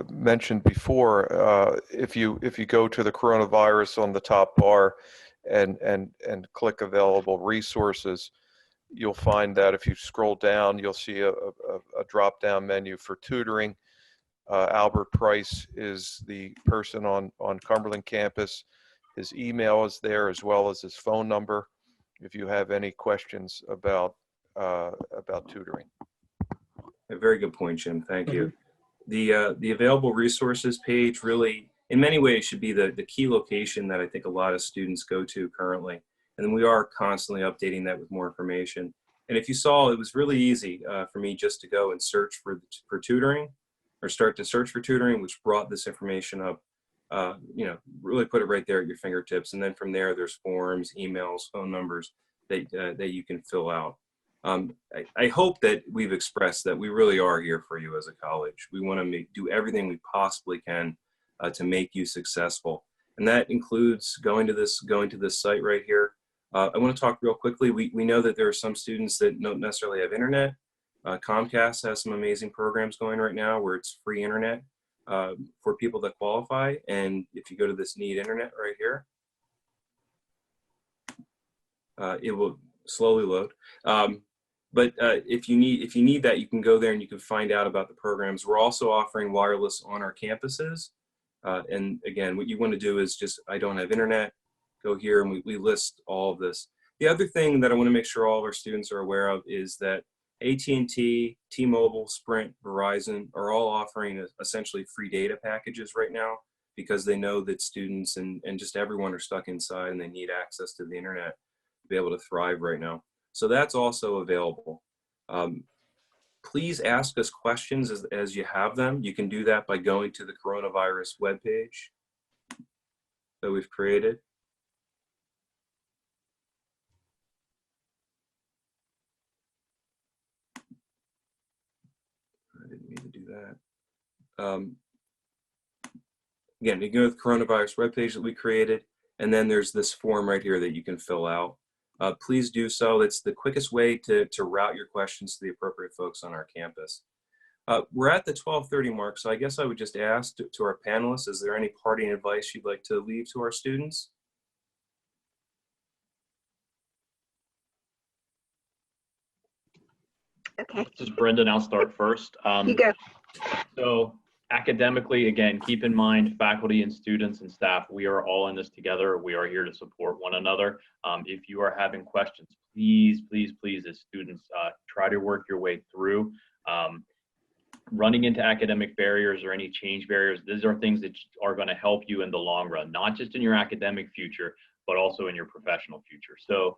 mentioned before, if you go to the coronavirus on the top bar and click available resources, you'll find that if you scroll down, you'll see a drop-down menu for tutoring. Albert Price is the person on Cumberland campus. His email is there, as well as his phone number, if you have any questions about tutoring. A very good point, Jim. Thank you. The available resources page really, in many ways, should be the key location that I think a lot of students go to currently. And we are constantly updating that with more information. And if you saw, it was really easy for me just to go and search for tutoring, or start to search for tutoring, which brought this information up. Really put it right there at your fingertips. And then from there, there's forms, emails, phone numbers that you can fill out. I hope that we've expressed that we really are here for you as a college. We want to do everything we possibly can to make you successful. And that includes going to this site right here. I want to talk real quickly. We know that there are some students that don't necessarily have internet. Comcast has some amazing programs going right now where it's free internet for people that qualify. And if you go to this Need Internet right here, it will slowly load. But if you need that, you can go there and you can find out about the programs. We're also offering wireless on our campuses. And again, what you want to do is just, I don't have internet, go here, and we list all of this. The other thing that I want to make sure all of our students are aware of is that AT&T, T-Mobile, Sprint, Verizon are all offering essentially free data packages right now because they know that students and just everyone are stuck inside and they need access to the internet to be able to thrive right now. So that's also available. Please ask us questions as you have them. You can do that by going to the coronavirus webpage that we've created. I didn't mean to do that. Again, you can go to the coronavirus webpage that we created, and then there's this form right here that you can fill out. Please do so. It's the quickest way to route your questions to the appropriate folks on our campus. We're at the 12:30 mark, so I guess I would just ask to our panelists, is there any parting advice you'd like to leave to our students? Okay, This is Brendan. I'll start first. you go. So academically, again, keep in mind, faculty and students and staff, we are all in this together. We are here to support one another. If you are having questions, please, please, please, as students, try to work your way through. Running into academic barriers or any change barriers, these are things that are going to help you in the long run, not just in your academic future, but also in your professional future. So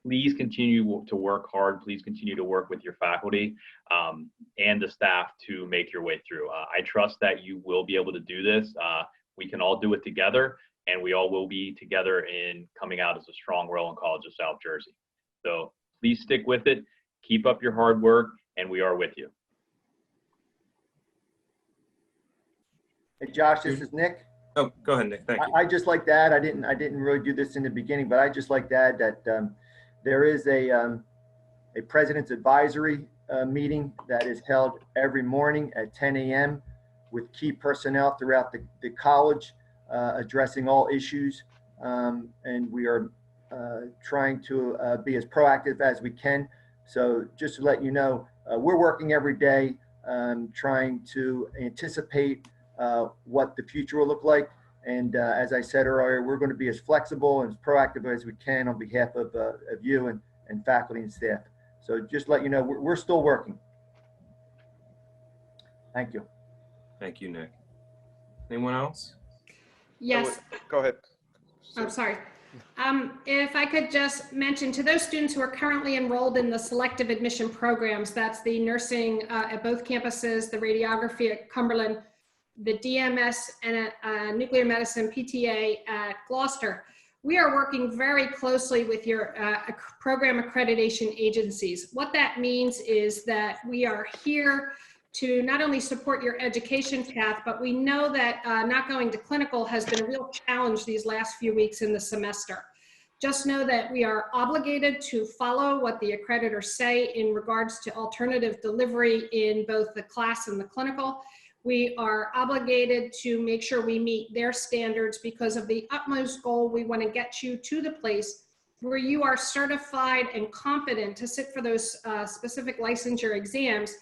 please continue to work hard. Please continue to work with your faculty and the staff to make your way through. I trust that you will be able to do this. We can all do it together, and we all will be together in coming out as a strong Rowan College of South Jersey. So please stick with it. Keep up your hard work, and we are with you. Hey, Josh, this is Nick. Oh, go ahead, Nick. Thank you. I just like to add, I didn't really do this in the beginning, but I just like to add that there is a president's advisory meeting that is held every morning at 10 a.m. with key personnel throughout the college addressing all issues. And we are trying to be as proactive as we can. So just to let you know, we're working every day trying to anticipate what the future will look like. And as I said earlier, we're going to be as flexible and as proactive as we can on behalf of you and faculty and staff. So just let you know, we're still working. Thank you. Thank you, Nick. Anyone else? Yes. Go ahead. I'm sorry. If I could just mention to those students who are currently enrolled in the selective admission programs, that's the nursing at both campuses, the radiography at Cumberland, the DMS and nuclear medicine PTA at Gloucester. We are working very closely with your program accreditation agencies. What that means is that we are here to not only support your education path, but we know that not going to clinical has been a real challenge these last few weeks in the semester. Just know that we are obligated to follow what the accreditors say in regards to alternative delivery in both the class and the clinical. We are obligated to make sure we meet their standards because of the utmost goal. We want to get you to the place where you are certified and competent to sit for those specific licensure exams,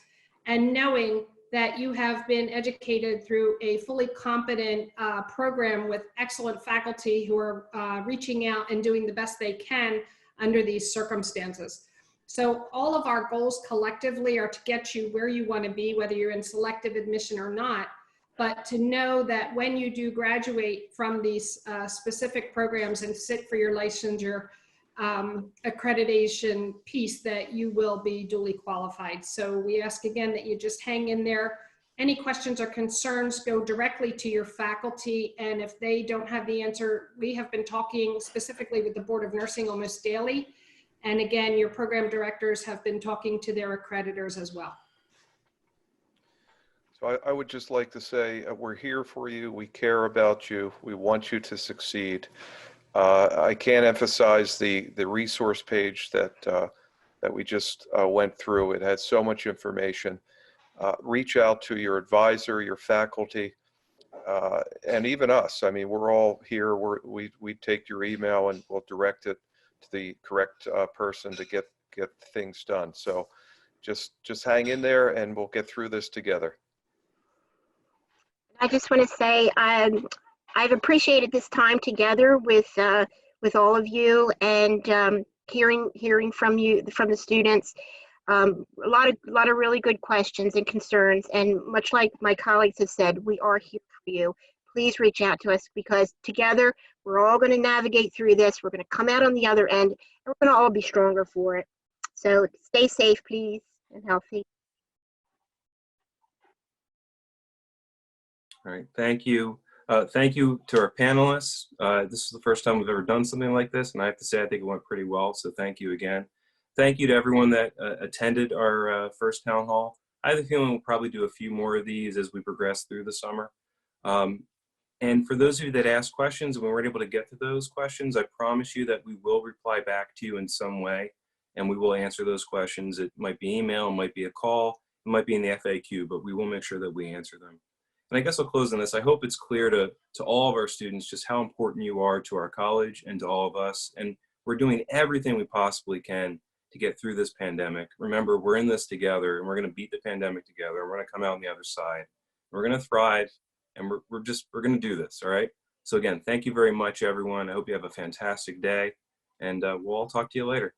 and knowing that you have been educated through a fully competent program with excellent faculty who are reaching out and doing the best they can under these circumstances. So all of our goals collectively are to get you where you want to be, whether you're in selective admission or not, but to know that when you do graduate from these specific programs and sit for your licensure accreditation piece, that you will be duly qualified. So we ask again that you just hang in there. Any questions or concerns, go directly to your faculty, and if they don't have the answer, we have been talking specifically with the Board of Nursing almost daily. And again, your program directors have been talking to their accreditors as well. So I would just like to say we're here for you. We care about you. We want you to succeed. I can't emphasize the resource page that that we just went through. It has so much information. Reach out to your advisor, your faculty, and even us. I mean, we're all here. We take your email and we'll direct it to the correct person to get things done. So just hang in there and we'll get through this together. I just want to say I've appreciated this time together with all of you, and hearing from you, from the students. A lot of really good questions and concerns, and much like my colleagues have said, we are here for you. Please reach out to us, because together we're all going to navigate through this. We're going to come out on the other end, and we're going to all be stronger for it. So stay safe, please, and healthy. All right, thank you. Thank you to our panelists. This is the first time we've ever done something like this, and I have to say I think it went pretty well, so thank you again. Thank you to everyone that attended our first town hall. I have a feeling we'll probably do a few more of these as we progress through the summer. And for those of you that asked questions and we weren't able to get to those questions, I promise you that we will reply back to you in some way, and we will answer those questions. It might be email, it might be a call, it might be in the FAQ, but we will make sure that we answer them. And I guess I'll close on this. I hope it's clear to all of our students just how important you are to our college and to all of us. And we're doing everything we possibly can to get through this pandemic. Remember, we're in this together, and we're going to beat the pandemic together. We're going to come out on the other side. We're going to thrive, and we're going to do this, all right? So again, thank you very much, everyone. I hope you have a fantastic day, and we'll all talk to you later.